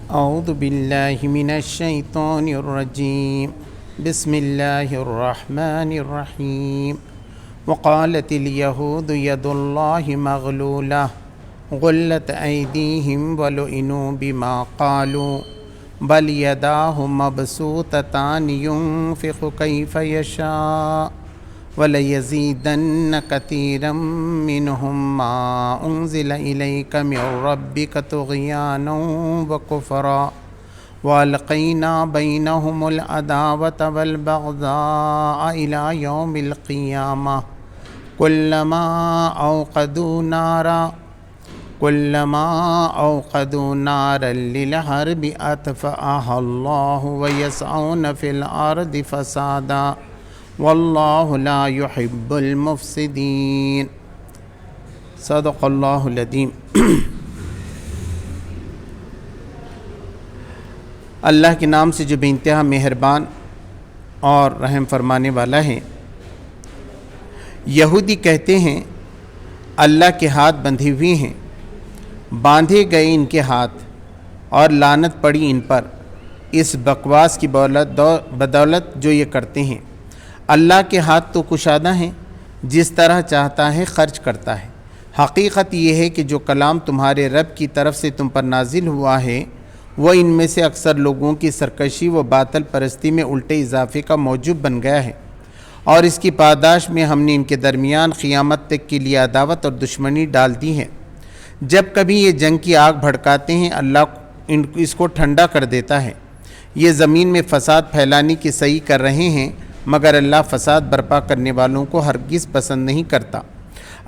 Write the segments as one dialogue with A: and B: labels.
A: اعوذ باللہ من الشیطان الرجیم بسم اللہ الرحمن الرحیم وقالت الیہود ید اللہ مغلولہ غلت ایدیہم ولعنوا بما قالوا بل یداہ مبسوطتان ينفق کیف یشاء وَلَيَزِيدَنَّ كَثِيرًا مِّنْهُم مَّا أُنزِلَ إِلَيْكَ مِن رَّبِّكَ طُغْيَانًا وَكُفْرًا وَأَلْقَيْنَا بَيْنَهُمُ الْعَدَاوَةَ وَالْبَغْضَاءَ إِلَى يَوْمِ الْقِيَامَةِ كُلَّمَا أَوْقَدُوا نَارًا لِّلْحَرْبِ أَطْفَأَهَا اللَّهُ وَيَسْعَوْنَ فِي الْأَرْضِ فَسَادًا واللہ لا يحب المفسدین۔ صدق اللہ العظیم۔ اللہ کے نام سے جو بے انتہا مہربان اور رحم فرمانے والا ہے۔ یہودی کہتے ہیں اللہ کے ہاتھ بندھے ہوئے ہیں، باندھے گئے ان کے ہاتھ اور لعنت پڑی ان پر اس بکواس کی بدولت جو یہ کرتے ہیں۔ اللہ کے ہاتھ تو کشادہ ہیں، جس طرح چاہتا ہے خرچ کرتا ہے۔ حقیقت یہ ہے کہ جو کلام تمہارے رب کی طرف سے تم پر نازل ہوا ہے وہ ان میں سے اکثر لوگوں کی سرکشی و باطل پرستی میں الٹے اضافے کا موجب بن گیا ہے، اور اس کی پاداش میں ہم نے ان کے درمیان قیامت تک کے لیے عداوت اور دشمنی ڈال دی ہے۔ جب کبھی یہ جنگ کی آگ بھڑکاتے ہیں اللہ اس کو ٹھنڈا کر دیتا ہے۔ یہ زمین میں فساد پھیلانے کی صحیح کر رہے ہیں، مگر اللہ فساد برپا کرنے والوں کو ہرگز پسند نہیں کرتا۔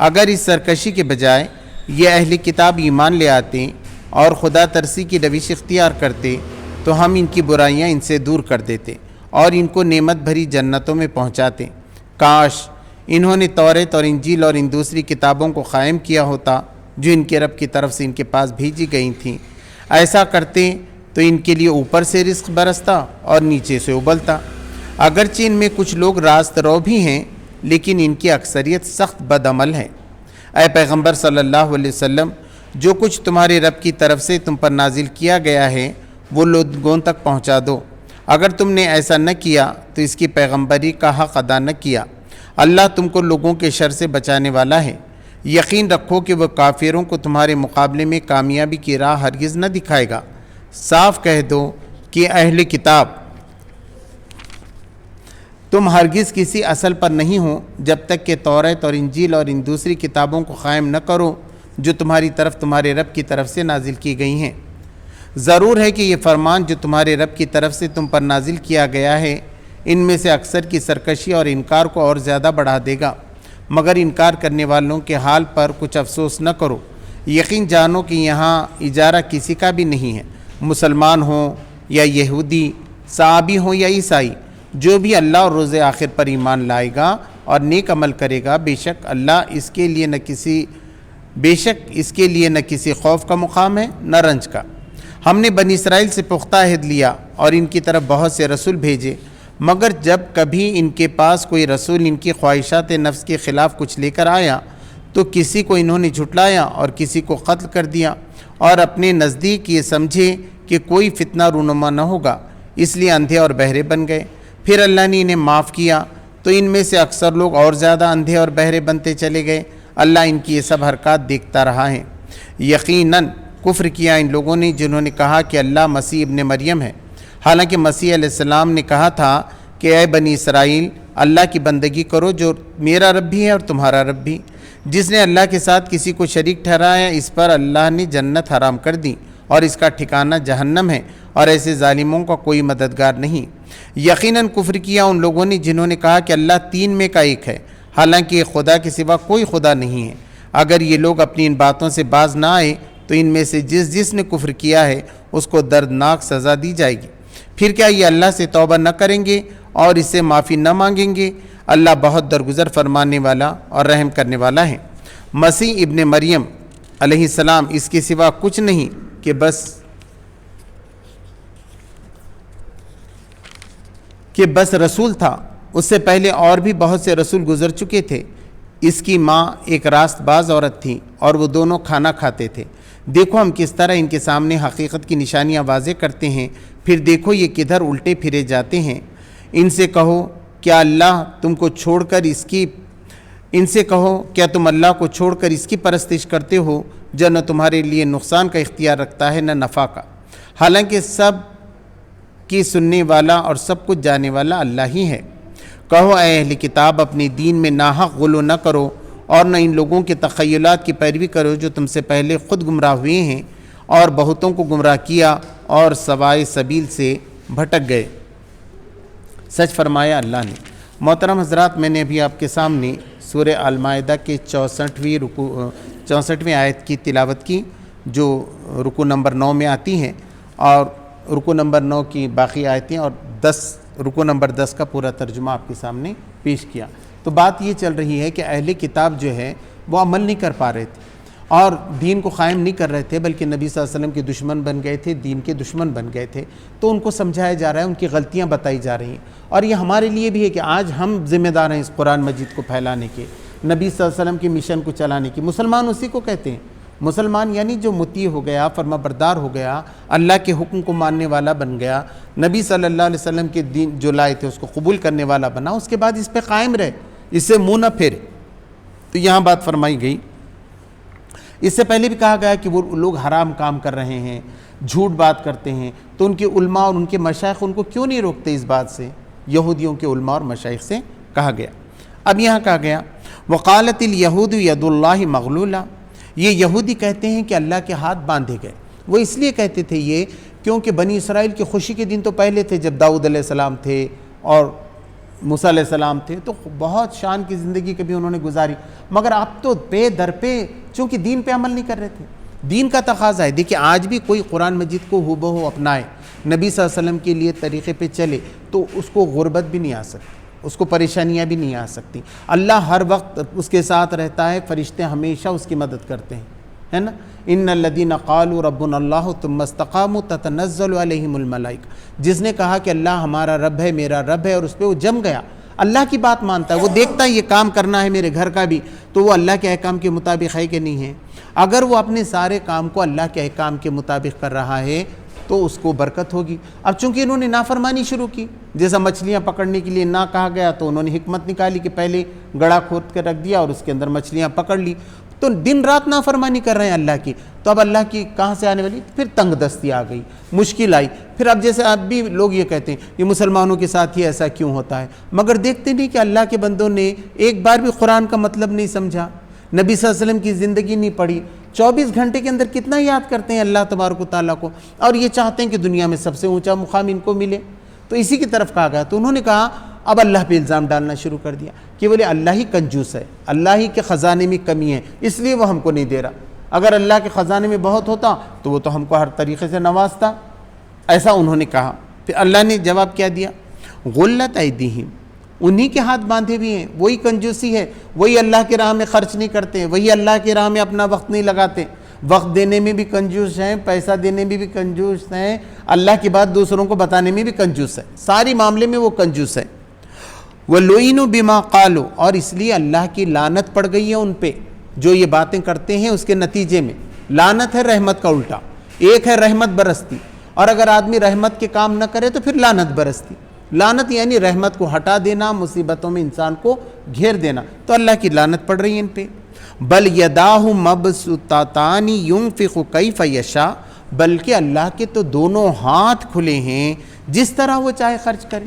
A: اگر اس سرکشی کے بجائے یہ اہل کتاب ایمان لے آتے اور خدا ترسی کی روش اختیار کرتے تو ہم ان کی برائیاں ان سے دور کر دیتے اور ان کو نعمت بھری جنتوں میں پہنچاتے۔ کاش انہوں نے توریت اور انجیل اور ان دوسری کتابوں کو قائم کیا ہوتا جو ان کے رب کی طرف سے ان کے پاس بھیجی گئی تھیں۔ ایسا کرتے تو ان کے لیے اوپر سے رزق برستا اور نیچے سے ابلتا۔ اگرچہ ان میں کچھ لوگ راست رو بھی ہیں، لیکن ان کی اکثریت سخت بد عمل ہے۔ اے پیغمبر صلی اللہ علیہ وسلم، جو کچھ تمہارے رب کی طرف سے تم پر نازل کیا گیا ہے وہ لوگوں تک پہنچا دو۔ اگر تم نے ایسا نہ کیا تو اس کی پیغمبری کا حق ادا نہ کیا۔ اللہ تم کو لوگوں کے شر سے بچانے والا ہے۔ یقین رکھو کہ وہ کافروں کو تمہارے مقابلے میں کامیابی کی راہ ہرگز نہ دکھائے گا۔ صاف کہہ دو کہ اہل کتاب تم ہرگز کسی اصل پر نہیں ہو جب تک کہ توریت اور انجیل اور ان دوسری کتابوں کو قائم نہ کرو جو تمہاری طرف تمہارے رب کی طرف سے نازل کی گئی ہیں۔ ضرور ہے کہ یہ فرمان جو تمہارے رب کی طرف سے تم پر نازل کیا گیا ہے ان میں سے اکثر کی سرکشی اور انکار کو اور زیادہ بڑھا دے گا، مگر انکار کرنے والوں کے حال پر کچھ افسوس نہ کرو۔ یقین جانو کہ یہاں اجارہ کسی کا بھی نہیں ہے، مسلمان ہوں یا یہودی، صحابی ہوں یا عیسائی، جو بھی اللہ اور روز آخر پر ایمان لائے گا اور نیک عمل کرے گا، بے شک اس کے لیے نہ کسی خوف کا مقام ہے نہ رنج کا۔ ہم نے بنی اسرائیل سے پختہ عہد لیا اور ان کی طرف بہت سے رسول بھیجے، مگر جب کبھی ان کے پاس کوئی رسول ان کی خواہشات نفس کے خلاف کچھ لے کر آیا تو کسی کو انہوں نے جھٹلایا اور کسی کو قتل کر دیا، اور اپنے نزدیک یہ سمجھے کہ کوئی فتنہ رونما نہ ہوگا، اس لیے اندھے اور بہرے بن گئے۔ پھر اللہ نے انہیں معاف کیا تو ان میں سے اکثر لوگ اور زیادہ اندھے اور بہرے بنتے چلے گئے۔ اللہ ان کی یہ سب حرکات دیکھتا رہا ہے۔ یقیناً کفر کیا ان لوگوں نے جنہوں نے کہا کہ اللہ مسیح ابن مریم ہے، حالانکہ مسیح علیہ السلام نے کہا تھا کہ اے بنی اسرائیل، اللہ کی بندگی کرو جو میرا رب بھی ہے اور تمہارا رب بھی۔ جس نے اللہ کے ساتھ کسی کو شریک ٹھہرایا اس پر اللہ نے جنت حرام کر دی اور اس کا ٹھکانہ جہنم ہے، اور ایسے ظالموں کا کوئی مددگار نہیں۔ یقیناً کفر کیا ان لوگوں نے جنہوں نے کہا کہ اللہ تین میں کا ایک ہے، حالانکہ خدا کے سوا کوئی خدا نہیں ہے۔ اگر یہ لوگ اپنی ان باتوں سے باز نہ آئے تو ان میں سے جس نے کفر کیا ہے اس کو دردناک سزا دی جائے گی۔ پھر کیا یہ اللہ سے توبہ نہ کریں گے اور اس سے معافی نہ مانگیں گے؟ اللہ بہت درگزر فرمانے والا اور رحم کرنے والا ہے۔ مسیح ابن مریم علیہ السلام اس کے سوا کچھ نہیں کہ بس رسول تھا۔ اس سے پہلے اور بھی بہت سے رسول گزر چکے تھے۔ اس کی ماں ایک راست باز عورت تھی اور وہ دونوں کھانا کھاتے تھے۔ دیکھو ہم کس طرح ان کے سامنے حقیقت کی نشانیاں واضح کرتے ہیں، پھر دیکھو یہ کدھر الٹے پھرے جاتے ہیں۔ ان سے کہو کیا اللہ تم کو چھوڑ کر ان سے کہو کیا تم اللہ کو چھوڑ کر اس کی پرستش کرتے ہو جو نہ تمہارے لیے نقصان کا اختیار رکھتا ہے نہ نفع کا، حالانکہ سب کی سننے والا اور سب کچھ جانے والا اللہ ہی ہے۔ کہو اے اہل کتاب اپنے دین میں ناحق غلو نہ کرو اور نہ ان لوگوں کے تخیلات کی پیروی کرو جو تم سے پہلے خود گمراہ ہوئے ہیں اور بہتوں کو گمراہ کیا اور سوائے سبیل سے بھٹک گئے۔ سچ فرمایا اللہ نے۔ محترم حضرات، میں نے ابھی آپ کے سامنے سورہ المائدہ کے 64ویں آیت کی تلاوت کی، جو رکوع نمبر 9 میں آتی ہیں، اور رکوع نمبر 9 کی باقی آیتیں اور رکوع نمبر 10 کا پورا ترجمہ آپ کے سامنے پیش کیا۔ تو بات یہ چل رہی ہے کہ اہل کتاب جو ہے وہ عمل نہیں کر پا رہے تھے اور دین کو قائم نہیں کر رہے تھے، بلکہ نبی صلی اللہ علیہ وسلم کے دشمن بن گئے تھے، دین کے دشمن بن گئے تھے۔ تو ان کو سمجھایا جا رہا ہے، ان کی غلطیاں بتائی جا رہی ہیں، اور یہ ہمارے لیے بھی ہے کہ آج ہم ذمہ دار ہیں اس قرآن مجید کو پھیلانے کے، نبی صلی اللہ علیہ وسلم کی مشن کو چلانے کی۔ مسلمان اسی کو کہتے ہیں، مسلمان یعنی جو مطیع ہو گیا، فرما بردار ہو گیا، اللہ کے حکم کو ماننے والا بن گیا، نبی صلی اللہ علیہ وسلم کے دین جو لائے تھے اس کو قبول کرنے والا بنا، اس کے بعد اس پہ قائم رہے، اس سے منہ نہ پھیرے۔ تو یہاں بات فرمائی گئی۔ اس سے پہلے بھی کہا گیا کہ وہ لوگ حرام کام کر رہے ہیں، جھوٹ بات کرتے ہیں، تو ان کے علماء اور ان کے مشائخ ان کو کیوں نہیں روکتے اس بات سے؟ یہودیوں کے علماء اور مشائخ سے کہا گیا۔ اب یہاں کہا گیا وقالت الیہود ید اللہ مغلولہ، یہ یہودی کہتے ہیں کہ اللہ کے ہاتھ باندھے گئے۔ وہ اس لیے کہتے تھے یہ کیونکہ بنی اسرائیل کی خوشی کے دن تو پہلے تھے، جب داؤد علیہ السلام تھے اور موسیٰ علیہ السلام تھے، تو بہت شان کی زندگی کبھی انہوں نے گزاری، مگر اب تو پے در پہ چونکہ دین پہ عمل نہیں کر رہے تھے۔ دین کا تقاضا ہے، دیکھیں آج بھی کوئی قرآن مجید کو ہو بہو اپنائے، نبی صلی اللہ علیہ وسلم کے لیے طریقے پہ چلے، تو اس کو غربت بھی نہیں آ سکتی، اس کو پریشانیاں بھی نہیں آ سکتی۔ اللہ ہر وقت اس کے ساتھ رہتا ہے، فرشتے ہمیشہ اس کی مدد کرتے ہیں، ہے نا۔ ان الذین قالوا ربنا اللہ ثم استقاموا تتنزل علیہم الملائکہ، جس نے کہا کہ اللہ ہمارا رب ہے، میرا رب ہے، اور اس پہ وہ جم گیا، اللہ کی بات مانتا ہے، وہ دیکھتا ہے یہ کام کرنا ہے میرے گھر کا بھی، تو وہ اللہ کے احکام کے مطابق ہے کہ نہیں ہے۔ اگر وہ اپنے سارے کام کو اللہ کے احکام کے مطابق کر رہا ہے تو اس کو برکت ہوگی۔ اب چونکہ انہوں نے نافرمانی شروع کی، جیسا مچھلیاں پکڑنے کے لیے نہ کہا گیا تو انہوں نے حکمت نکالی کہ پہلے گڑھا کھود کے رکھ دیا اور اس کے اندر مچھلیاں پکڑ لی، تو دن رات نافرمانی کر رہے ہیں اللہ کی، تو اب اللہ کی کہاں سے آنے والی؟ پھر تنگ دستی آ گئی، مشکل آئی۔ پھر اب جیسے اب بھی لوگ یہ کہتے ہیں یہ مسلمانوں کے ساتھ ہی ایسا کیوں ہوتا ہے، مگر دیکھتے نہیں کہ اللہ کے بندوں نے ایک بار بھی قرآن کا مطلب نہیں سمجھا، نبی صلی اللہ علیہ وسلم کی زندگی نہیں پڑھی، 24 گھنٹے کے اندر کتنا یاد کرتے ہیں اللہ تبارک و تعالیٰ کو، اور یہ چاہتے ہیں کہ دنیا میں سب سے اونچا مقام ان کو ملے، تو اسی کی طرف کہا گیا۔ تو انہوں نے کہا اب اللہ پہ الزام ڈالنا شروع کر دیا کہ بولے اللہ ہی کنجوس ہے، اللہ ہی کے خزانے میں کمی ہے، اس لیے وہ ہم کو نہیں دے رہا، اگر اللہ کے خزانے میں بہت ہوتا تو وہ تو ہم کو ہر طریقے سے نوازتا، ایسا انہوں نے کہا۔ پھر اللہ نے جواب کیا دیا؟ غلت ایدیہم، انہی کے ہاتھ باندھے بھی ہیں، وہی کنجوسی ہے، وہی اللہ کی راہ میں خرچ نہیں کرتے، وہی اللہ کی راہ میں اپنا وقت نہیں لگاتے، وقت دینے میں بھی کنجوس ہیں، پیسہ دینے میں بھی کنجوس ہیں، اللہ کی بات دوسروں کو بتانے میں بھی کنجوس ہے، ساری معاملے میں وہ کنجوس ہے۔ وَلُعِنُوا بِمَا قَالُوا، اور اس لیے اللہ کی لعنت پڑ گئی ہے ان پہ، جو یہ باتیں کرتے ہیں اس کے نتیجے میں۔ لعنت ہے رحمت کا الٹا، ایک ہے رحمت برستی، اور اگر آدمی رحمت کے کام نہ کرے تو پھر لعنت برستی۔ لعنت یعنی رحمت کو ہٹا دینا، مصیبتوں میں انسان کو گھیر دینا، تو اللہ کی لعنت پڑ رہی ہے ان پہ۔ بل یداہ مبسوطتان ینفق کیف یشاء، بلکہ اللہ کے تو دونوں ہاتھ کھلے ہیں، جس طرح وہ چاہے خرچ کرے۔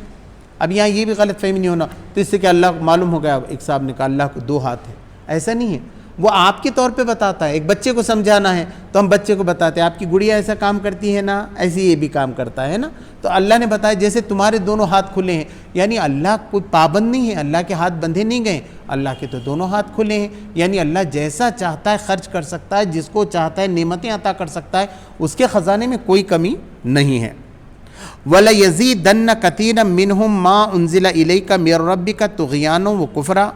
A: اب یہاں یہ بھی غلط فہمی نہیں ہونا تو اس سے کہ اللہ معلوم ہو گیا، ایک صاحب نے کہا اللہ کو 2 ہاتھ ہیں، ایسا نہیں ہے، وہ آپ کے طور پہ بتاتا ہے۔ ایک بچے کو سمجھانا ہے تو ہم بچے کو بتاتے ہیں آپ کی گڑیا ایسا کام کرتی ہے نا، ایسے یہ بھی کام کرتا ہے نا، تو اللہ نے بتایا جیسے تمہارے دونوں ہاتھ کھلے ہیں، یعنی اللہ کوئی پابند نہیں ہے، اللہ کے ہاتھ بندھے نہیں گئے، اللہ کے تو دونوں ہاتھ کھلے ہیں، یعنی اللہ جیسا چاہتا ہے خرچ کر سکتا ہے، جس کو چاہتا ہے نعمتیں عطا کر سکتا ہے، اس کے خزانے میں کوئی کمی نہیں ہے۔ وَلَيَزِيدَنَّ كَثِيرًا مِّنْهُمْ مَا أُنزِلَ إِلَيْكَ مِن رَّبِّكَ طُغْيَانًا وَكُفْرًا،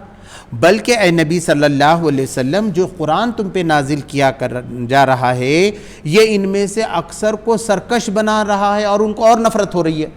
A: بلکہ اے نبی صلی اللہ علیہ وسلم جو قرآن تم پہ نازل کیا کر جا رہا ہے، یہ ان میں سے اکثر کو سرکش بنا رہا ہے اور ان کو اور نفرت ہو رہی ہے،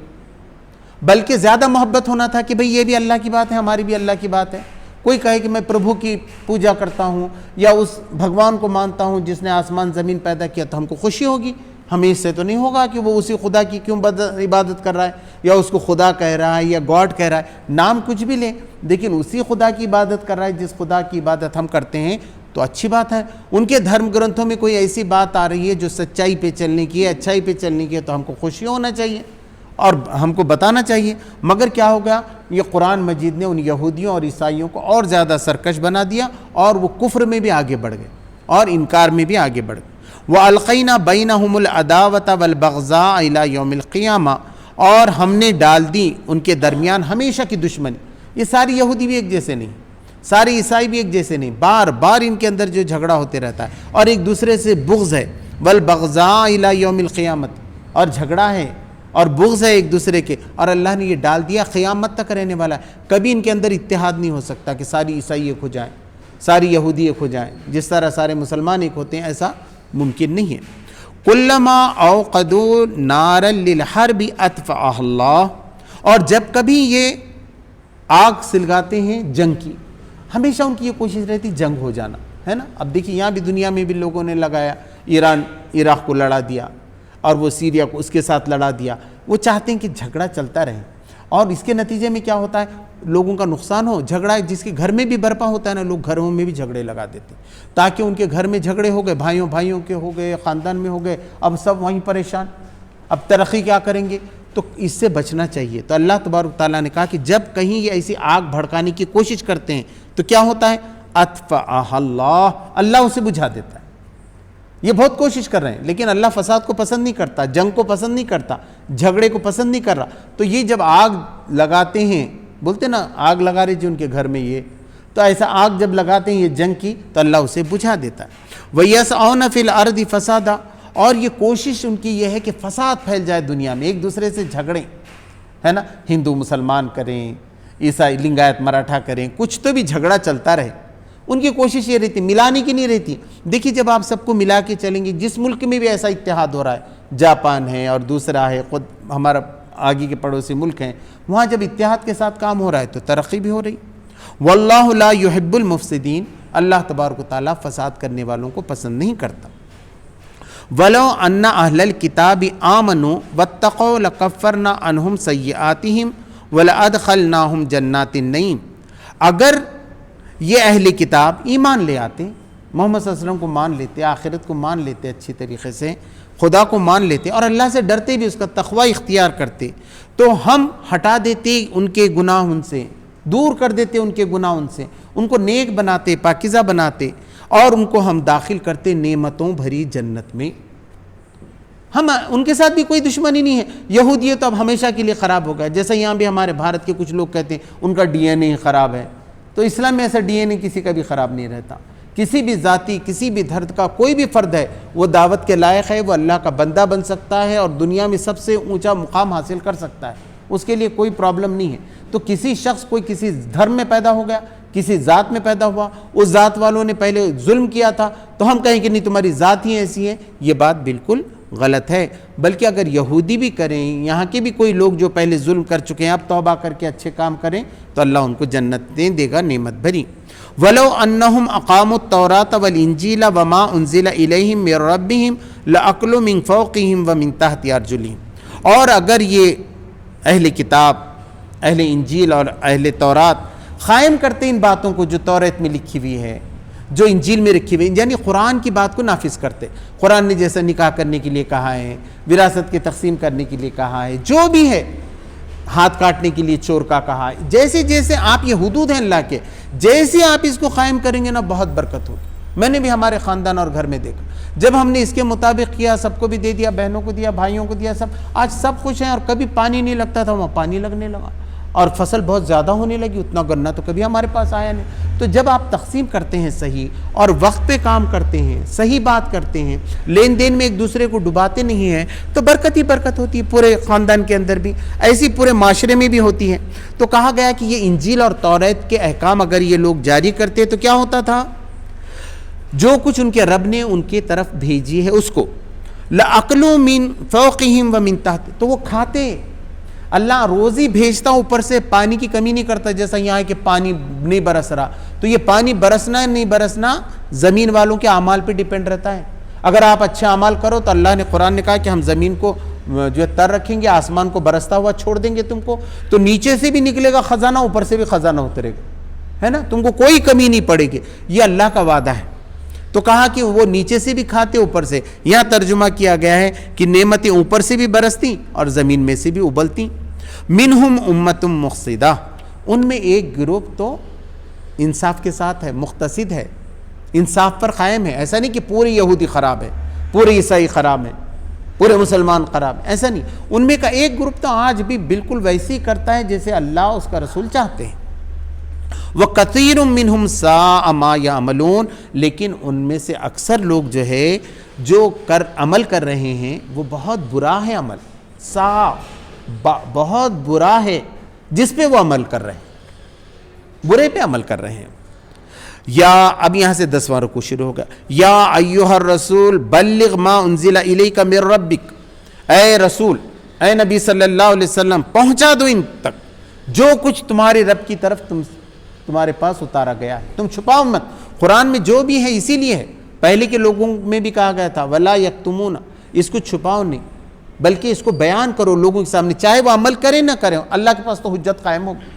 A: بلکہ زیادہ محبت ہونا تھا کہ بھئی یہ بھی اللہ کی بات ہے، ہماری بھی اللہ کی بات ہے۔ کوئی کہے کہ میں پربھو کی پوجا کرتا ہوں یا اس بھگوان کو مانتا ہوں جس نے آسمان زمین پیدا کیا، تو ہم کو خوشی ہوگی؟ ہمیں اس سے تو نہیں ہوگا کہ وہ اسی خدا کی کیوں عبادت کر رہا ہے یا اس کو خدا کہہ رہا ہے یا گاڈ کہہ رہا ہے، نام کچھ بھی لے، لیکن اسی خدا کی عبادت کر رہا ہے جس خدا کی عبادت ہم کرتے ہیں، تو اچھی بات ہے۔ ان کے دھرم گرنتھوں میں کوئی ایسی بات آ رہی ہے جو سچائی پہ چلنے کی ہے، اچھائی پہ چلنے کی ہے، تو ہم کو خوشی ہونا چاہیے اور ہم کو بتانا چاہیے۔ مگر کیا ہو گیا، یہ قرآن مجید نے ان یہودیوں اور عیسائیوں کو اور زیادہ سرکش بنا دیا اور وہ کفر میں بھی آگے بڑھ گئے اور انکار میں بھی آگے بڑھ گئے۔ وَأَلْقَيْنَا بَيْنَهُمُ الْعَدَاوَةَ وَالْبَغْضَاءَ إِلَى يَوْمِ الْقِيَامَةِ، اور ہم نے ڈال دی ان کے درمیان ہمیشہ کی دشمنی۔ یہ ساری یہودی بھی ایک جیسے نہیں، سارے عیسائی بھی ایک جیسے نہیں، بار بار ان کے اندر جو جھگڑا ہوتے رہتا ہے اور ایک دوسرے سے بغض ہے۔ وَالْبَغْضَاءَ إِلَى يَوْمِ الْقِيَامَةِ، اور جھگڑا ہے اور بغض ہے ایک دوسرے کے، اور اللہ نے یہ ڈال دیا قیامت تک رہنے والا ہے۔ کبھی ان کے اندر اتحاد نہیں ہو سکتا کہ ساری عیسائی ایک ہو جائیں، ساری یہودی ایک ہو جائیں، جس طرح سارے مسلمان ایک ہوتے ہیں، ایسا ممکن نہیں ہے۔ کلما اوقدوا نارا للحرب اطفأها اللہ، اور جب کبھی یہ آگ سلگاتے ہیں جنگ کی، ہمیشہ ان کی یہ کوشش رہتی جنگ ہو جانا، ہے نا۔ اب دیکھیے یہاں بھی دنیا میں بھی لوگوں نے لگایا، ایران عراق کو لڑا دیا اور وہ سیریا کو اس کے ساتھ لڑا دیا، وہ چاہتے ہیں کہ جھگڑا چلتا رہے، اور اس کے نتیجے میں کیا ہوتا ہے، لوگوں کا نقصان ہو۔ جھگڑا جس کے گھر میں بھی برپا ہوتا ہے نا، لوگ گھروں میں بھی جھگڑے لگا دیتے ہیں، تاکہ ان کے گھر میں جھگڑے ہو گئے، بھائیوں کے ہو گئے، خاندان میں ہو گئے، اب سب وہیں پریشان، اب ترقی کیا کریں گے؟ تو اس سے بچنا چاہیے۔ تو اللہ تبارک تعالیٰ نے کہا کہ جب کہیں یہ ایسی آگ بھڑکانے کی کوشش کرتے ہیں تو کیا ہوتا ہے، اطفأها اللہ، اللہ اسے بجھا دیتا ہے۔ یہ بہت کوشش کر رہے ہیں لیکن اللہ فساد کو پسند نہیں کرتا، جنگ کو پسند نہیں کرتا، جھگڑے کو پسند نہیں کر رہا۔ تو یہ جب آگ لگاتے ہیں، بولتے نا آگ لگا رہے جو ان کے گھر میں، یہ تو ایسا آگ جب لگاتے ہیں یہ جنگ کی، تو اللہ اسے بجھا دیتا ہے۔ وَيَسْعَوْنَ فِي الْأَرْضِ فَسَادًا، اور یہ کوشش ان کی یہ ہے کہ فساد پھیل جائے دنیا میں، ایک دوسرے سے جھگڑیں، ہے نا، ہندو مسلمان کریں، عیسائی لنگایت مراٹھا کریں، کچھ تو بھی جھگڑا چلتا رہے۔ ان کی کوشش یہ رہتی ملانے کی نہیں رہتی۔ دیکھیے جب آپ سب کو ملا کے چلیں گے، جس ملک میں بھی ایسا اتحاد ہو رہا ہے، جاپان ہے اور دوسرا ہے، خود ہمارا آگے کے پڑوسی ملک ہیں، وہاں جب اتحاد کے ساتھ کام ہو رہا ہے تو ترقی بھی ہو رہی۔ واللہ لا يحب المفسدین، اللہ تبارک و تعالیٰ فساد کرنے والوں کو پسند نہیں کرتا۔ وَلَوْ أَنَّ أَهْلَ الْكِتَابِ آمَنُوا وَاتَّقَوْا لَكَفَّرْنَا عَنْهُمْ سَيِّئَاتِهِمْ وَلَأَدْخَلْنَاهُمْ جَنَّاتِ النَّعِيمِ، اگر یہ اہل کتاب ایمان لے آتے، محمد صلی اللہ علیہ وسلم کو مان لیتے، آخرت کو مان لیتے، اچھی طریقے سے خدا کو مان لیتے اور اللہ سے ڈرتے بھی، اس کا تقوی اختیار کرتے، تو ہم ہٹا دیتے ان کے گناہ، ان سے دور کر دیتے ان کے گناہ، ان سے ان کو نیک بناتے، پاکیزہ بناتے، اور ان کو ہم داخل کرتے نعمتوں بھری جنت میں۔ ہم ان کے ساتھ بھی کوئی دشمنی نہیں ہے۔ یہودیت تو اب ہمیشہ کے لیے خراب ہو گیا، جیسا یہاں بھی ہمارے بھارت کے کچھ لوگ کہتے ہیں ان کا ڈی این اے خراب ہے، تو اسلام میں ایسا ڈی این اے کسی کا بھی خراب نہیں رہتا۔ کسی بھی ذاتی، کسی بھی دھرت کا کوئی بھی فرد ہے، وہ دعوت کے لائق ہے، وہ اللہ کا بندہ بن سکتا ہے اور دنیا میں سب سے اونچا مقام حاصل کر سکتا ہے، اس کے لیے کوئی پرابلم نہیں ہے۔ تو کسی شخص کوئی کسی دھرم میں پیدا ہو گیا، کسی ذات میں پیدا ہوا، اس ذات والوں نے پہلے ظلم کیا تھا، تو ہم کہیں کہ نہیں تمہاری ذات ہی ایسی ہے، یہ بات بالکل غلط ہے۔ بلکہ اگر یہودی بھی کریں، یہاں کے بھی کوئی لوگ جو پہلے ظلم کر چکے ہیں، اب توبہ کر کے اچھے کام کریں تو اللہ ان کو جنتیں دے گا، نعمت بھری۔ وَلَوْ أَنَّهُمْ أَقَامُوا التَّوْرَاةَ وَالْإِنْجِيلَ وَمَا أُنزِلَ إِلَيْهِمْ مِنْ رَبِّهِمْ لَأَكْلُوا مِنْ فَوْقِهِمْ وَمِنْ تَحْتِ أَرْجُلِهِمْ، اور اگر یہ اہل کتاب، اہل انجیل اور اہل تورات قائم کرتے ان باتوں کو جو تورات میں لکھی ہوئی ہے، جو انجیل میں رکھی ہوئی، یعنی قرآن کی بات کو نافذ کرتے، قرآن نے جیسا نکاح کرنے کے لیے کہا ہے، وراثت کی تقسیم کرنے کے لیے کہا ہے، جو بھی ہے، ہاتھ کاٹنے کے لیے چور کا کہا ہے، جیسے جیسے آپ یہ حدود ہیں اللہ کے، جیسے آپ اس کو قائم کریں گے نا، بہت برکت ہوگی۔ میں نے بھی ہمارے خاندان اور گھر میں دیکھا، جب ہم نے اس کے مطابق کیا، سب کو بھی دے دیا، بہنوں کو دیا، بھائیوں کو دیا، سب آج سب خوش ہیں، اور کبھی پانی نہیں لگتا تھا وہاں پانی لگنے لگا، اور فصل بہت زیادہ ہونے لگی، اتنا گنا تو کبھی ہمارے پاس آیا نہیں۔ تو جب آپ تقسیم کرتے ہیں صحیح، اور وقت پہ کام کرتے ہیں، صحیح بات کرتے ہیں، لین دین میں ایک دوسرے کو ڈباتے نہیں ہیں، تو برکت ہی برکت ہوتی ہے، پورے خاندان کے اندر بھی، ایسی پورے معاشرے میں بھی ہوتی ہے۔ تو کہا گیا کہ یہ انجیل اور تورات کے احکام اگر یہ لوگ جاری کرتے تو کیا ہوتا تھا، جو کچھ ان کے رب نے ان کی طرف بھیجی ہے اس کو، لَأَكْلُوا مِنْ فَوْقِهِمْ وَمِنْ تَحْتِ، تو وہ کھاتے، اللہ روز ہی بھیجتا اوپر سے، پانی کی کمی نہیں کرتا، جیسا یہاں ہے کہ پانی نہیں برس رہا، تو یہ پانی برسنا نہیں برسنا زمین والوں کے اعمال پہ ڈیپینڈ رہتا ہے۔ اگر آپ اچھے اعمال کرو تو اللہ نے قرآن نے کہا کہ ہم زمین کو جو تر رکھیں گے، آسمان کو برستا ہوا چھوڑ دیں گے تم کو، تو نیچے سے بھی نکلے گا خزانہ، اوپر سے بھی خزانہ اترے گا، ہے نا، تم کو کوئی کمی نہیں پڑے گی، یہ اللہ کا وعدہ ہے۔ تو کہا کہ وہ نیچے سے بھی کھاتے اوپر سے، یہاں ترجمہ کیا گیا ہے کہ نعمتیں اوپر سے بھی برستی اور زمین میں سے بھی ابلتی۔ منہم امت مقتصدہ، ان میں ایک گروپ تو انصاف کے ساتھ ہے، مقتصد ہے، انصاف پر قائم ہے۔ ایسا نہیں کہ پورے یہودی خراب ہے، پورے عیسائی خراب ہیں، پورے مسلمان خراب ہیں، ایسا نہیں، ان میں کا ایک گروپ تو آج بھی بالکل ویسے ہی کرتا ہے جیسے اللہ اس کا رسول چاہتے ہیں۔ وَكَثِيرٌ مِّنْهُمْ سَاءَ مَا يَعْمَلُونَ، لیکن ان میں سے اکثر لوگ جو ہے جو عمل کر رہے ہیں وہ بہت برا ہے، عمل بہت برا ہے جس پہ وہ عمل کر رہے ہیں، برے پہ عمل کر رہے ہیں۔ یا اب یہاں سے 10واں رکوع شروع ہوگا، یا ایھا الرسول بلغ ما انزل الیک من ربک، اے رسول، اے نبی صلی اللہ علیہ وسلم پہنچا دو ان تک جو کچھ تمہارے رب کی طرف تمہارے پاس اتارا گیا ہے، تم چھپاؤ مت، قرآن میں جو بھی ہے اسی لیے ہے، پہلے کے لوگوں میں بھی کہا گیا تھا ولا یکتمون، اس کو چھپاؤ نہیں بلکہ اس کو بیان کرو لوگوں کے سامنے، چاہے وہ عمل کریں نہ کریں، اللہ کے پاس تو حجت قائم ہوگی،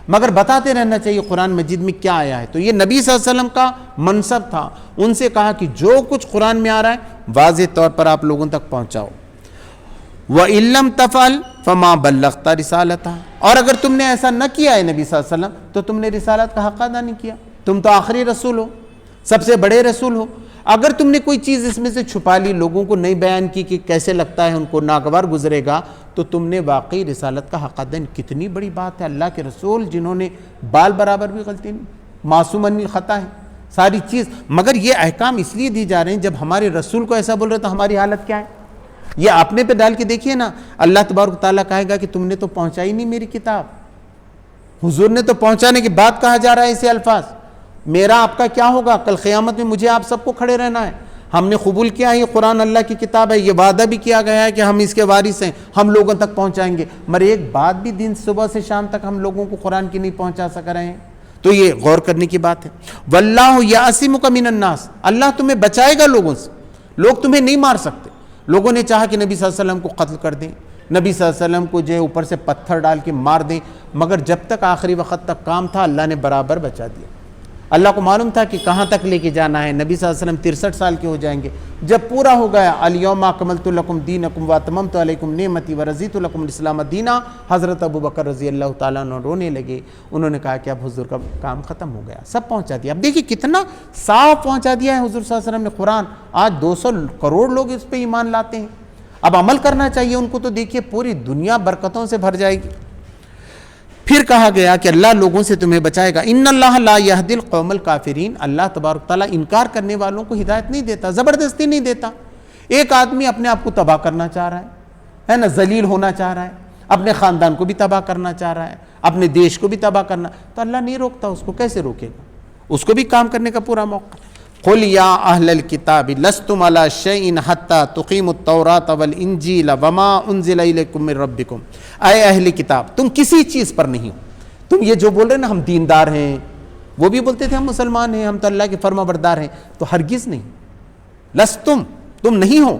A: مگر بتاتے رہنا چاہیے قرآن مجید میں کیا آیا ہے۔ تو یہ نبی صلی اللہ علیہ وسلم کا منصب تھا، ان سے کہا کہ جو کچھ قرآن میں آ رہا ہے واضح طور پر آپ لوگوں تک پہنچاؤ۔ وَإِن لَّمْ تَفْعَلْ فَمَا بَلَّغْتَ رِسَالَتَهُ، اور اگر تم نے ایسا نہ کیا ہے نبی صلی اللہ علیہ وسلم تو تم نے رسالت کا حق ادا نہیں کیا، تم تو آخری رسول ہو، سب سے بڑے رسول ہو۔ اگر تم نے کوئی چیز اس میں سے چھپا لی، لوگوں کو نہیں بیان کی کہ کیسے لگتا ہے ان کو ناگوار گزرے گا، تو تم نے واقعی رسالت کا حق ادا، کتنی بڑی بات ہے، اللہ کے رسول جنہوں نے بال برابر بھی غلطی نہیں، معصوماً خطا ہے ساری چیز، مگر یہ احکام اس لیے دی جا رہے ہیں جب ہمارے رسول کو ایسا بول رہے تو ہماری حالت کیا ہے، یہ اپنے پہ ڈال کے دیکھیے نا، اللہ تبارک تعالیٰ کہے گا کہ تم نے تو پہنچائی نہیں میری کتاب، حضور نے تو پہنچانے کے بعد کہا جا رہا ہے اسے الفاظ، میرا آپ کا کیا ہوگا، کل قیامت میں مجھے آپ سب کو کھڑے رہنا ہے، ہم نے قبول کیا ہے یہ قرآن اللہ کی کتاب ہے، یہ وعدہ بھی کیا گیا ہے کہ ہم اس کے وارث ہیں، ہم لوگوں تک پہنچائیں گے، مگر ایک بات بھی دن صبح سے شام تک ہم لوگوں کو قرآن کی نہیں پہنچا سک رہے ہیں، تو یہ غور کرنے کی بات ہے۔ واللہ یعصمک من الناس، اللہ تمہیں بچائے گا لوگوں سے، لوگ تمہیں نہیں مار سکتے۔ لوگوں نے چاہا کہ نبی صلی اللہ علیہ وسلم کو قتل کر دیں، نبی صلی اللہ علیہ وسلم کو جو ہے اوپر سے پتھر ڈال کے مار دیں، مگر جب تک آخری وقت تک کام تھا اللہ نے برابر بچا دیا۔ اللہ کو معلوم تھا کہ کہاں تک لے کے جانا ہے، نبی صلی اللہ علیہ وسلم 63 سال کے ہو جائیں گے، جب پورا ہو گیا الیوم اکملت لکم دینکم واتممت علیکم نعمتی ورضیت لکم الاسلام دینا، حضرت ابوبکر رضی اللہ تعالیٰ عنہ رونے لگے، انہوں نے کہا کہ اب حضور کا کام ختم ہو گیا، سب پہنچا دیا۔ اب دیکھیے کتنا صاف پہنچا دیا ہے حضور صلی اللہ علیہ وسلم نے قرآن، آج 200 کروڑ لوگ اس پہ ایمان لاتے ہیں، اب عمل کرنا چاہیے ان کو، تو دیکھیے پوری دنیا برکتوں سے بھر جائے گی۔ پھر کہا گیا کہ اللہ لوگوں سے تمہیں بچائے گا، ان اللہ لا یہدی القوم الکافرین، اللہ تبارک تعالیٰ انکار کرنے والوں کو ہدایت نہیں دیتا، زبردستی نہیں دیتا۔ ایک آدمی اپنے آپ کو تباہ کرنا چاہ رہا ہے نا، ذلیل ہونا چاہ رہا ہے، اپنے خاندان کو بھی تباہ کرنا چاہ رہا ہے، اپنے دیش کو بھی تباہ کرنا، تو اللہ نہیں روکتا اس کو، کیسے روکے گا، اس کو بھی کام کرنے کا پورا موقع۔ قل یا اہل الکتاب لستم علی شیء حتی تقیموا التوراۃ والانجیل وما انزل الیکم من ربکم، اے اہل کتاب تم کسی چیز پر نہیں ہو، تم یہ جو بول رہے ہیں نا ہم دیندار ہیں، وہ بھی بولتے تھے ہم مسلمان ہیں، ہم تو اللہ کے فرما بردار ہیں، تو ہرگز نہیں، لستم تم نہیں ہو،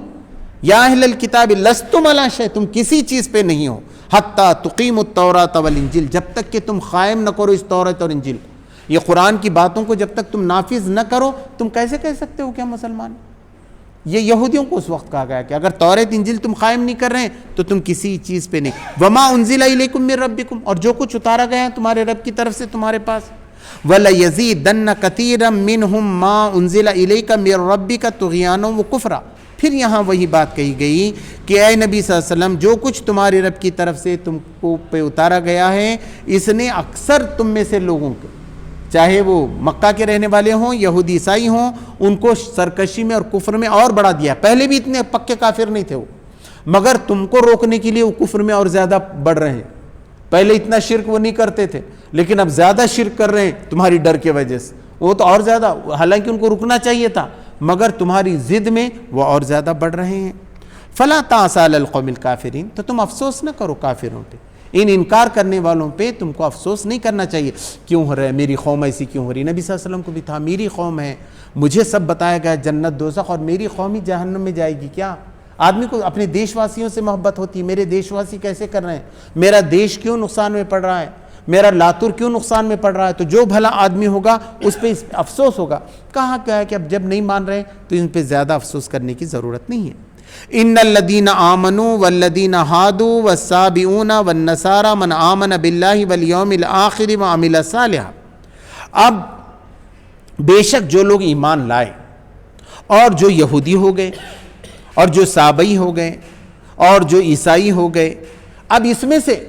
A: یا اہل الکتاب لستم علی شیء تم کسی چیز پہ نہیں ہو، حتی تقیموا التوراۃ والانجیل جب تک کہ تم قائم نہ کرو اس تورات اور انجیل کو، یہ قرآن کی باتوں کو جب تک تم نافذ نہ کرو تم کیسے کہہ سکتے ہو کہ ہم مسلمان ہیں؟ یہ یہودیوں کو اس وقت کہا گیا کہ اگر تورات انجیل تم قائم نہیں کر رہے ہیں تو تم کسی چیز پہ نہیں، وما انزل الیکم من ربکم، اور جو کچھ اتارا گیا ہے تمہارے رب کی طرف سے تمہارے پاس، وَلَيَزِيدَنَّ كَثِيرًا مِّنْهُمْ مَا أُنزِلَ إِلَيْكَ مِن رَّبِّكَ طُغْيَانًا وَكُفْرًا۔ پھر یہاں وہی بات کہی گئی کہ اے نبی صلی اللہ علیہ وسلم جو کچھ تمہارے رب کی طرف سے تم کو پہ اتارا گیا ہے اس نے اکثر تم میں سے لوگوں کو، چاہے وہ مکہ کے رہنے والے ہوں یہودی عیسائی ہوں، ان کو سرکشی میں اور کفر میں اور بڑھا دیا۔ پہلے بھی اتنے پکے کافر نہیں تھے وہ، مگر تم کو روکنے کے لیے وہ کفر میں اور زیادہ بڑھ رہے ہیں۔ پہلے اتنا شرک وہ نہیں کرتے تھے لیکن اب زیادہ شرک کر رہے ہیں تمہاری ڈر کی وجہ سے، وہ تو اور زیادہ، حالانکہ ان کو رکنا چاہیے تھا مگر تمہاری ضد میں وہ اور زیادہ بڑھ رہے ہیں۔ فلا تعس علی القوم الکافرین، تو تم افسوس نہ کرو کافروں پہ، ان انکار کرنے والوں پہ تم کو افسوس نہیں کرنا چاہیے، کیوں ہو رہا ہے میری قوم ایسی کیوں ہو رہی ہے؟ نبی صلی اللہ علیہ وسلم کو بھی تھا، میری قوم ہے، مجھے سب بتایا گیا جنت دوزخ، اور میری قوم ہی جہنم میں جائے گی کیا؟ آدمی کو اپنے دیش واسیوں سے محبت ہوتی ہے، میرے دیش واسی کیسے کر رہے ہیں، میرا دیش کیوں نقصان میں پڑ رہا ہے، میرا لاتور کیوں نقصان میں پڑ رہا ہے؟ تو جو بھلا آدمی ہوگا اس پہ افسوس ہوگا۔ کہا کیا ہے کہ اب جب نہیں مان رہے تو ان پہ زیادہ افسوس کرنے کی ضرورت نہیں ہے۔ ان الذین آمنوا والذین ہادوا والسابئون والنصارى من آمن باللہ والیوم الآخر وعمل صالحا، اب بے شک جو لوگ ایمان لائے اور جو یہودی ہو گئے اور جو سابئی ہو گئے اور جو عیسائی ہو گئے، اب اس میں سے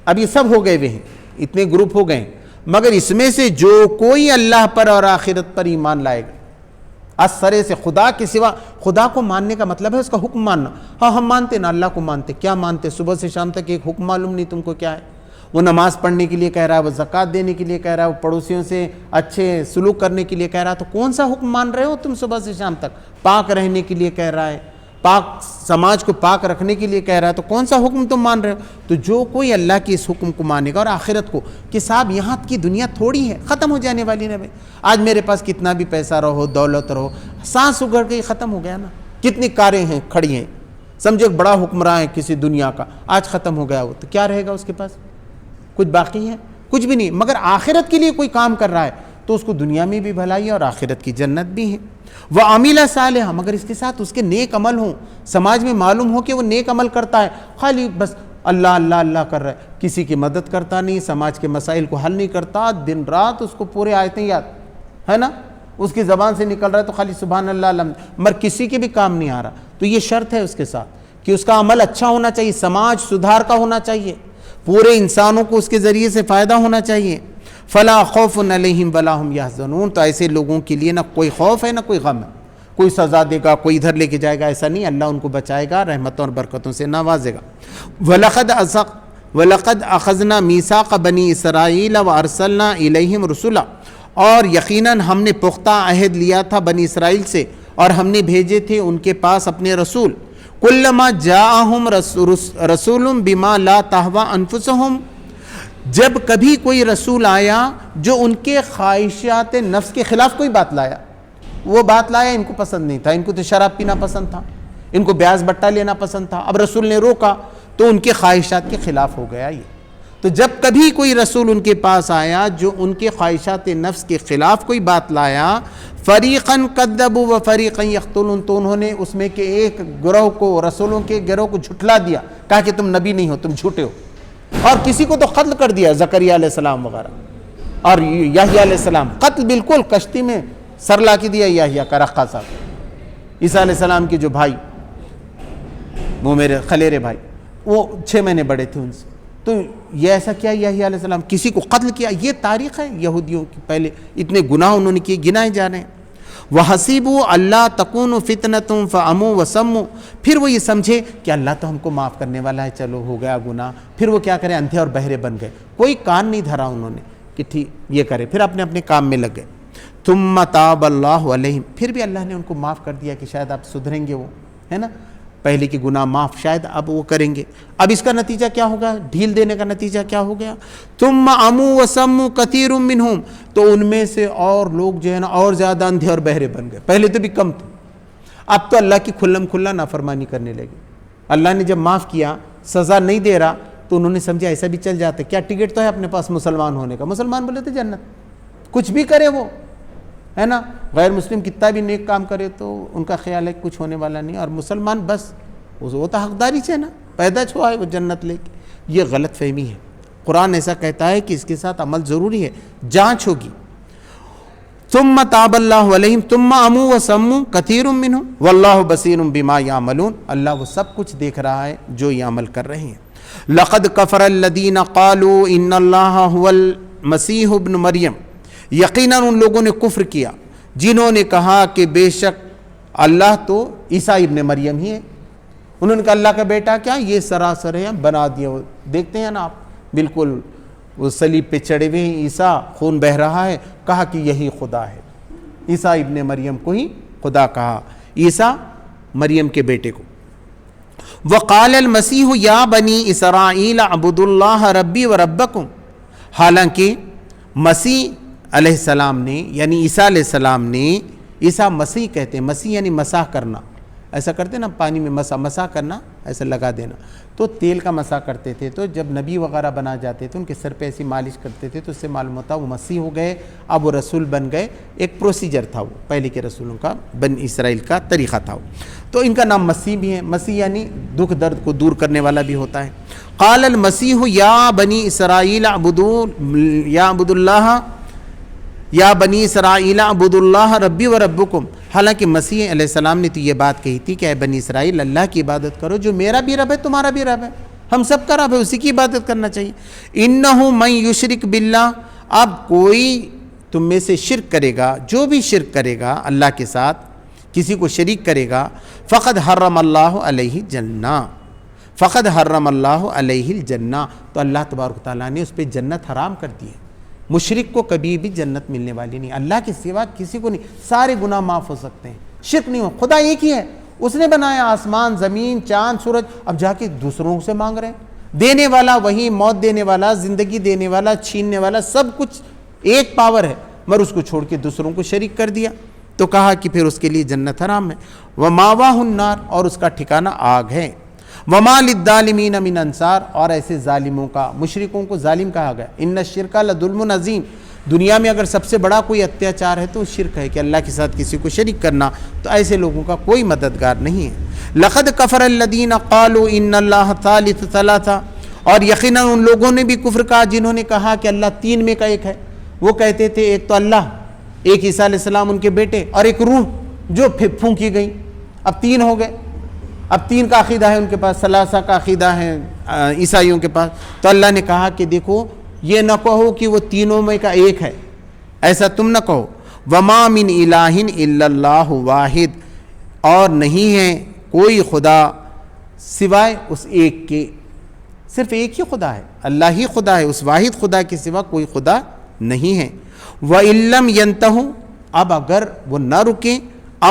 A: اب یہ سب ہو گئے ہوئے ہیں، اتنے گروپ ہو گئے، مگر اس میں سے جو کوئی اللہ پر اور آخرت پر ایمان لائے گا، سرے سے خدا کے سوا، خدا کو ماننے کا مطلب ہے اس کا حکم ماننا۔ ہاں ہم مانتے نا، اللہ کو مانتے، کیا مانتے؟ صبح سے شام تک ایک حکم معلوم نہیں تم کو کیا ہے؟ وہ نماز پڑھنے کے لیے کہہ رہا ہے، وہ زکوٰۃ دینے کے لیے کہہ رہا ہے، وہ پڑوسیوں سے اچھے سلوک کرنے کے لیے کہہ رہا ہے، تو کون سا حکم مان رہے ہو تم صبح سے شام تک؟ پاک رہنے کے لیے کہہ رہا ہے، پاک سماج کو پاک رکھنے کے لیے کہہ رہا ہے، تو کون سا حکم تم مان رہے ہو؟ تو جو کوئی اللہ کے اس حکم کو مانے گا اور آخرت کو، کہ صاحب یہاں کی دنیا تھوڑی ہے، ختم ہو جانے والی ہے، آج میرے پاس کتنا بھی پیسہ رہو، دولت رہو، سانس اگڑ کے ختم ہو گیا نا، کتنی کاریں ہیں کھڑی ہیں، سمجھو ایک بڑا حکمراں ہے کسی دنیا کا، آج ختم ہو گیا وہ، تو کیا رہے گا اس کے پاس؟ کچھ باقی ہے؟ کچھ بھی نہیں، مگر آخرت کے لیے کوئی کام کر رہا ہے تو اس کو دنیا میں بھی بھلائی ہے اور آخرت کی جنت بھی ہے۔ وَعَمِلَ صَالِحًا، مگر اس کے ساتھ اس کے نیک عمل ہوں، سماج میں معلوم ہو کہ وہ نیک عمل کرتا ہے، خالی بس اللہ اللہ اللہ کر رہا ہے، کسی کی مدد کرتا نہیں، سماج کے مسائل کو حل نہیں کرتا، دن رات اس کو پورے آیتیں یاد ہے نا، اس کی زبان سے نکل رہا ہے تو خالی سبحان اللہ الحمد، مگر کسی کے بھی کام نہیں آ رہا، تو یہ شرط ہے اس کے ساتھ کہ اس کا عمل اچھا ہونا چاہیے، سماج سدھار کا ہونا چاہیے، پورے انسانوں کو اس کے ذریعے سے فائدہ ہونا چاہیے۔ فلا خوف علیہم ولا ہم یحزنون، تو ایسے لوگوں کے لیے نہ کوئی خوف ہے نہ کوئی غم ہے، کوئی سزا دے گا، کوئی ادھر لے کے جائے گا، ایسا نہیں، اللہ ان کو بچائے گا، رحمتوں اور برکتوں سے نوازے گا۔ وَلَقَدْ أَخَذْنَا مِيثَاقَ بَنِي إِسْرَائِيلَ وَأَرْسَلْنَا إِلَيْهِمْ رُسُلًا، اور یقیناً ہم نے پختہ عہد لیا تھا بنی اسرائیل سے، اور ہم نے بھیجے تھے ان کے پاس اپنے رسول۔ كُلَّمَا جَاءَهُمْ رَسُولٌ بِمَا لَا تَهْوَىٰ أَنفُسُهُمْ، جب کبھی کوئی رسول آیا جو ان کے خواہشات نفس کے خلاف کوئی بات لایا، وہ بات لایا ان کو پسند نہیں تھا، ان کو تو شراب پینا پسند تھا، ان کو بیاض بٹا لینا پسند تھا، اب رسول نے روکا تو ان کے خواہشات کے خلاف ہو گیا یہ۔ تو جب کبھی کوئی رسول ان کے پاس آیا جو ان کے خواہشات نفس کے خلاف کوئی بات لایا، فریقاً کذبوا وفریقاً یقتلون، تو انہوں نے اس میں کے ایک گروہ کو، رسولوں کے گروہ کو جھٹلا دیا، کہا کہ تم نبی نہیں ہو، تم جھوٹے ہو، اور کسی کو تو قتل کر دیا، زکریا علیہ السلام وغیرہ اور یحییٰ علیہ السلام، قتل بالکل کشتی میں سر لا کے دیا یحییٰ کا، رقہ صاحب، عیسیٰ علیہ السلام کے جو بھائی، وہ میرے خلیرے بھائی، وہ 6 مہینے بڑے تھے ان سے، تو یہ ایسا کیا یحییٰ علیہ السلام، کسی کو قتل کیا، یہ تاریخ ہے یہودیوں کی، پہلے اتنے گناہ انہوں نے کیے، گنائے جا رہے ہیں۔ وَحَسِبُوا أَلَّا تَكُونُ فِتْنَةٌ فَعَمُوا وَصَمُّوا، پھر وہ یہ سمجھے کہ اللہ تو ہم کو معاف کرنے والا ہے، چلو ہو گیا گناہ، پھر وہ کیا کریں، اندھے اور بہرے بن گئے، کوئی کان نہیں دھرا انہوں نے کہ ٹھیک یہ کرے، پھر اپنے اپنے کام میں لگ گئے۔ ثُمَّ تَابَ اللَّهُ عَلَيْهِمْ، پھر بھی اللہ نے ان کو معاف کر دیا کہ شاید آپ سدھریں گے، وہ ہے نا، پہلے کے گناہ معاف، شاید اب وہ کریں گے۔ اب اس کا نتیجہ کیا ہوگا، ڈھیل دینے کا نتیجہ کیا ہو گیا، ثُمَّ عَمُوا وَصَمُّوا كَثِيرٌ مِّنْهُمْ، تو ان میں سے اور لوگ جو ہے نا اور زیادہ اندھے اور بہرے بن گئے، پہلے تو بھی کم تھے، اب تو اللہ کی کھلم کھلا نافرمانی کرنے لگے۔ اللہ نے جب معاف کیا، سزا نہیں دے رہا، تو انہوں نے سمجھا ایسا بھی چل جاتا ہے، کیا ٹکٹ تو ہے اپنے پاس مسلمان ہونے کا، مسلمان بولے تو جنت، کچھ بھی کرے وہ ہے نا، غیر مسلم کتنا بھی نیک کام کرے تو ان کا خیال ہے کچھ ہونے والا نہیں، اور مسلمان بس وہ تو حقداری سے نا پیدا چھوا ہے وہ جنت لے کے، یہ غلط فہمی ہے۔ قرآن ایسا کہتا ہے کہ اس کے ساتھ عمل ضروری ہے، جانچ ہوگی۔ ثم تاب اللہ علیہم ثم عموا وصموا کثیر منہم واللہ بصیر بما یعملون، اللہ وہ سب کچھ دیکھ رہا ہے جو یہ عمل کر رہے ہیں۔ لقد کفر الذین قالوا ان اللہ هو المسیح ابن مریم، یقیناً ان لوگوں نے کفر کیا جنہوں نے کہا کہ بے شک اللہ تو عیسیٰ ابن مریم ہی ہے، انہوں نے کہا اللہ کا بیٹا کیا، یہ سراسر ہے، بنا دیا، وہ دیکھتے ہیں نا آپ، بالکل وہ صلیب پہ چڑھے ہوئے ہیں، عیسیٰ خون بہہ رہا ہے، کہا کہ یہی خدا ہے، عیسیٰ ابن مریم کو ہی خدا کہا، عیسیٰ مریم کے بیٹے کو۔ وقال المسیح یا بنی اسرائیل اعبدوا اللہ ربی و ربکم، حالانکہ مسیح علیہ السلام نے یعنی عیسیٰ علیہ السلام نے، عیسیٰ مسیح کہتے ہیں، مسیح یعنی مسح کرنا، ایسا کرتے نا پانی میں مسح کرنا، ایسا لگا دینا، تو تیل کا مسح کرتے تھے، تو جب نبی وغیرہ بنا جاتے تھے ان کے سر پہ ایسی مالش کرتے تھے تو اس سے معلوم ہوتا وہ مسیح ہو گئے، اب وہ رسول بن گئے، ایک پروسیجر تھا وہ پہلے کے رسولوں کا، بنی اسرائیل کا طریقہ تھا وہ، تو ان کا نام مسیح بھی ہے، مسیح یعنی دکھ درد کو دور کرنے والا بھی ہوتا ہے۔ قال المسیح یا بنی اسرائیل اعبدوا اللہ یا بنی اسرائیل اعبدوا اللہ ربی و ربکم، حالانکہ مسیح علیہ السلام نے تو یہ بات کہی تھی کہ اے بنی اسرائیل اللہ کی عبادت کرو جو میرا بھی رب ہے تمہارا بھی رب ہے، ہم سب کا رب ہے، اسی کی عبادت کرنا چاہیے۔ انہ من یشرک باللہ، اب کوئی تم میں سے شرک کرے گا، جو بھی شرک کرے گا اللہ کے ساتھ کسی کو شریک کرے گا، فقد حرم اللہ علیہ الجنہ، فقد حرم اللہ علیہ الجنہ، تو اللہ تبارک تعالیٰ نے اس پہ جنت حرام کر دی ہے۔ مشرک کو کبھی بھی جنت ملنے والی نہیں، اللہ کے سوا کسی کو نہیں، سارے گناہ معاف ہو سکتے ہیں، شرک نہیں ہو، خدا ایک ہی ہے، اس نے بنایا آسمان زمین چاند سورج، اب جا کے دوسروں سے مانگ رہے ہیں، دینے والا وہی، موت دینے والا، زندگی دینے والا، چھیننے والا، سب کچھ ایک پاور ہے، مگر اس کو چھوڑ کے دوسروں کو شریک کر دیا، تو کہا کہ پھر اس کے لیے جنت حرام ہے۔ وَمَأْوَاهُ النَّارُ، اور اس کا ٹھکانہ آگ ہے۔ وَمَا لِلظَّالِمِينَ مِنْ أَنصَارٍ، اور ایسے ظالموں کا، مشرکوں کو ظالم کہا گیا، إِنَّ الشِّرْكَ لَظُلْمٌ عَظِيمٌ، دنیا میں اگر سب سے بڑا کوئی اتیاچار ہے تو شرک ہے کہ اللہ کے ساتھ کسی کو شریک کرنا، تو ایسے لوگوں کا کوئی مددگار نہیں ہے۔ لَقَدْ كَفَرَ الَّذِينَ قَالُوا إِنَّ اللَّهَ ثَالِثُ ثَلَاثَةٍ، اور یقیناً ان لوگوں نے بھی کفر کہا جنہوں نے کہا کہ اللہ تین میں کا ایک ہے، وہ کہتے تھے ایک تو اللہ، ایک عیسیٰ علیہ السلام ان کے بیٹے، اور ایک روح جو پھونکی گئی، اب تین ہو گئے، اب تین کا عقیدہ ہے ان کے پاس، ثلاثہ کا عقیدہ ہے عیسائیوں کے پاس، تو اللہ نے کہا کہ دیکھو یہ نہ کہو کہ وہ تینوں میں کا ایک ہے، ایسا تم نہ کہو۔ وَمَا مِنْ إِلَٰهٍ إِلَّا اللَّهُ وَاحِدٌ، اور نہیں ہے کوئی خدا سوائے اس ایک کے، صرف ایک ہی خدا ہے، اللہ ہی خدا ہے، اس واحد خدا کے سوا کوئی خدا نہیں ہے۔ وَإِن لَّمْ يَنْتَهُوا، اب اگر وہ نہ رکیں،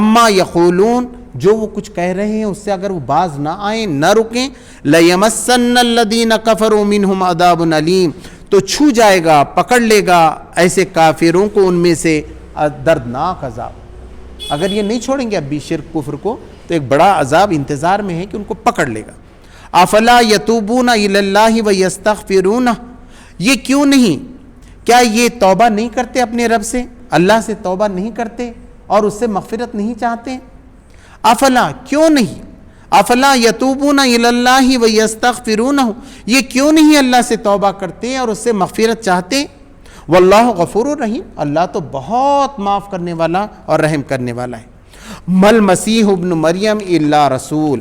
A: اما یقولون، جو وہ کچھ کہہ رہے ہیں اس سے اگر وہ باز نہ آئیں، نہ رکیں، لَيَمَسَّنَّ الَّذِينَ كَفَرُوا مِنْهُمْ عَذَابٌ أَلِيمٌ، تو چھو جائے گا، پکڑ لے گا ایسے کافروں کو ان میں سے دردناک عذاب، اگر یہ نہیں چھوڑیں گے اب بھی شرک کفر کو تو ایک بڑا عذاب انتظار میں ہے کہ ان کو پکڑ لے گا۔ افلا یتوبون الی اللہ ویستغفرونہ، یہ کیوں نہیں، کیا یہ توبہ نہیں کرتے اپنے رب سے، اللہ سے توبہ نہیں کرتے اور اس سے مغفرت نہیں چاہتے؟ افلا، کیوں نہیں، افلا یتوبون الی اللہ ویستغفرونہ، یہ کیوں نہیں اللہ سے توبہ کرتے اور اس سے مغفرت چاہتے؟ واللہ غفور الرحیم، اللہ تو بہت معاف کرنے والا اور رحم کرنے والا ہے۔ مل مسیح ابن مریم الا رسول،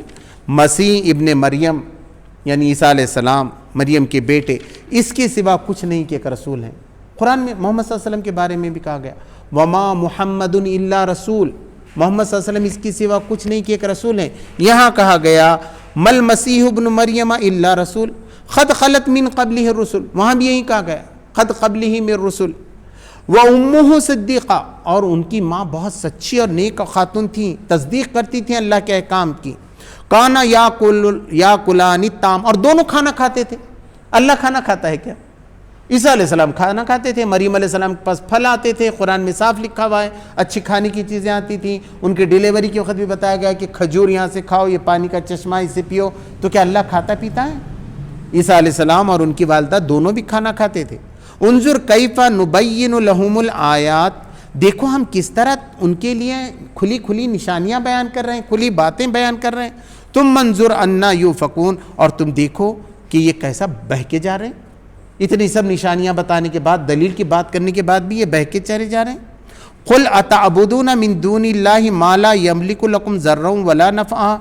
A: مسیح ابن مریم یعنی عیسیٰ علیہ السلام مریم کے بیٹے، اس کے سوا کچھ نہیں کہ ایک رسول ہیں۔ قرآن میں محمد صلی اللہ علیہ وسلم کے بارے میں بھی کہا گیا وما محمد الا رسول، محمد صلی اللہ علیہ وسلم اس کے سوا کچھ نہیں کہ ایک رسول ہیں۔ یہاں کہا گیا مل مسیح ابن مریم الا رسول قد خلت من قبلہ الرسل، وہاں بھی یہی کہا گیا قد قبلہ من الرسل، وامہ صدیقہ، اور ان کی ماں بہت سچی اور نیک خاتون تھیں، تصدیق کرتی تھیں اللہ کے احکام کی۔ کانا یاکلان الطعام، اور دونوں کھانا کھاتے تھے۔ اللہ کھانا کھاتا ہے کیا؟ عیسیٰ علیہ السلام کھانا کھاتے تھے، مریم علیہ السلام کے پاس پھل آتے تھے، قرآن میں صاف لکھا ہوا ہے اچھی کھانے کی چیزیں آتی تھیں، ان کے ڈیلیوری کے وقت بھی بتایا گیا کہ کھجور یہاں سے کھاؤ، یہ پانی کا چشمہ اسے پیو، تو کیا اللہ کھاتا پیتا ہے؟ عیسیٰ علیہ السلام اور ان کی والدہ دونوں بھی کھانا کھاتے تھے۔ انظر کیف نبین لہم الآیات، دیکھو ہم کس طرح ان کے لیے کھلی کھلی نشانیاں بیان کر رہے ہیں، کھلی باتیں بیان کر رہے ہیں۔ تم منظر انا یوفکون، اور تم دیکھو کہ یہ کیسا بہہ کے جا رہے ہیں، اتنی سب نشانیاں بتانے کے بعد، دلیل کی بات کرنے کے بعد بھی یہ بہہ کے چلے جا رہے ہیں۔ قل اتعبدون من دون اللہ ما لا یملک لکم ضرا ولا نفعا،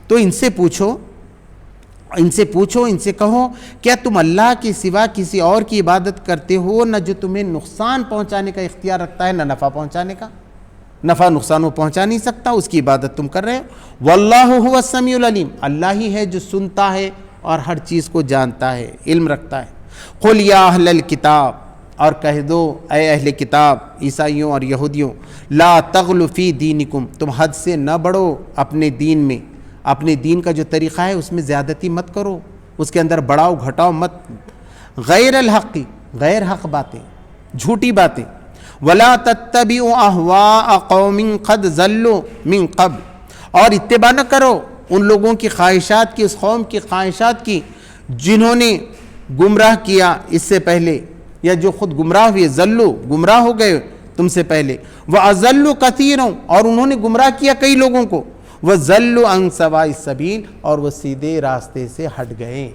A: تو ان سے پوچھو، ان سے کہو کیا تم اللہ کے سوا کسی اور کی عبادت کرتے ہو نہ جو تمہیں نقصان پہنچانے کا اختیار رکھتا ہے نہ نفع پہنچانے کا، نفع نقصان وہ پہنچا نہیں سکتا، اس کی عبادت تم کر رہے ہو۔ واللہ هو السمیع العلیم، اللہ ہی ہے جو سنتا ہے اور ہر چیز کو جانتا ہے، علم رکھتا ہے۔ قل یا اہل الکتاب، اور کہہ دو اے اہل کتاب عیسائیوں اور یہودیوں، لا تغلوا فی دینکم، تم حد سے نہ بڑھو اپنے دین میں، اپنے دین کا جو طریقہ ہے اس میں زیادتی مت کرو، اس کے اندر بڑھاؤ گھٹاؤ مت، غیر الحق، غیر حق باتیں، جھوٹی باتیں، ولا تتبعوا اهواء قوم قد ضلوا من قبل، اور اتباع نہ کرو ان لوگوں کی خواہشات کی، اس قوم کی خواہشات کی جنہوں نے گمراہ کیا اس سے پہلے، یا جو خود گمراہ ہوئے، ضلوا گمراہ ہو گئے تم سے پہلے، وَأَضَلُّوا كَثِيرًا اور انہوں نے گمراہ کیا کئی لوگوں کو، وَضَلُّوا عَن سَوَاءِ السَّبِيلِ اور وہ سیدھے راستے سے ہٹ گئے۔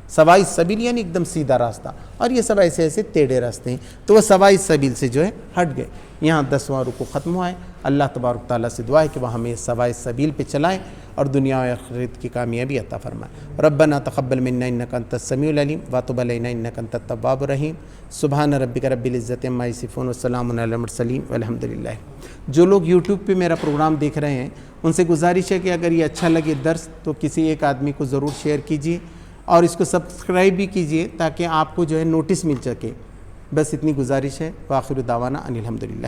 A: سوائی السبیل یعنی ایک دم سیدھا راستہ، اور یہ سب ایسے ایسے ٹیڑھے راستے ہیں، تو وہ سوائی السبیل سے جو ہے ہٹ گئے۔ یہاں 10واں رکوع ختم ہوا ہے۔ اللہ تبارک تعالیٰ سے دعا ہے کہ وہ ہمیں سوائی السبیل پہ چلائیں اور دنیا و آخرت کی کامیابی عطا فرمائے۔ ربنا تقبل منا انک انت السمیع العلیم وتب علینا انک انت التواب الرحیم۔ سبحان ربک رب العزت عما یصفون وسلام علی المرسلین والحمد للہ۔ جو لوگ یوٹیوب پہ میرا پروگرام دیکھ رہے ہیں ان سے گزارش ہے کہ اگر یہ اچھا لگے درس تو کسی ایک آدمی کو ضرور شیئر کیجیے اور اس کو سبسکرائب بھی کیجیے تاکہ آپ کو جو ہے نوٹس مل سکے۔ بس اتنی گزارش ہے۔ وآخر دعوانا ان الحمد للہ۔